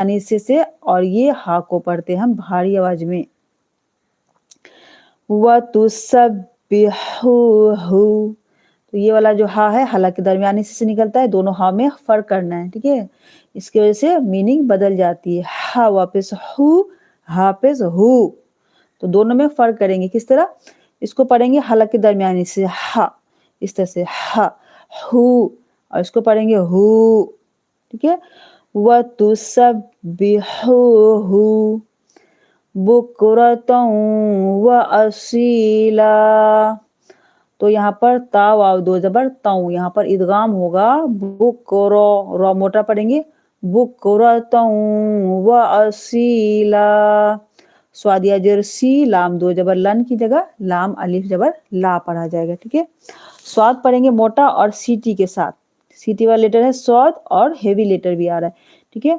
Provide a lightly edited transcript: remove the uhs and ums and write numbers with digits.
यानी से और ये हा को पढ़ते हैं हम भारी आवाज में। वतुसब्बिहूहु, तो ये वाला जो हा है हालांकि दरमियानी से निकलता है, दोनों हा में फर्क करना है, ठीक है। इसकी वजह से मीनिंग बदल जाती है, हा वापस हु, हा पेश हु, तो दोनों में फर्क करेंगे। किस तरह? इसको पढ़ेंगे हालांकि दरमियानी से हा, इस तरह से हा हु, और इसको पढ़ेंगे हु, ठीक है। वतुसब्बिहूहु बुक्रतन व असीला, तो यहाँ पर ता वाव दो जबर ताऊ, यहाँ पर इदगाम होगा बुकरो, रो मोटा पढ़ेंगे बुक्रतन व असीला। स्वादिया जर्सी, लाम दो जबर लन की जगह लाम अलिफ जबर ला पढ़ा जाएगा, ठीक है। स्वाद पढ़ेंगे मोटा और सीटी के साथ, सीटी वाला लेटर है स्वाद और हेवी लेटर भी आ रहा है, ठीक है।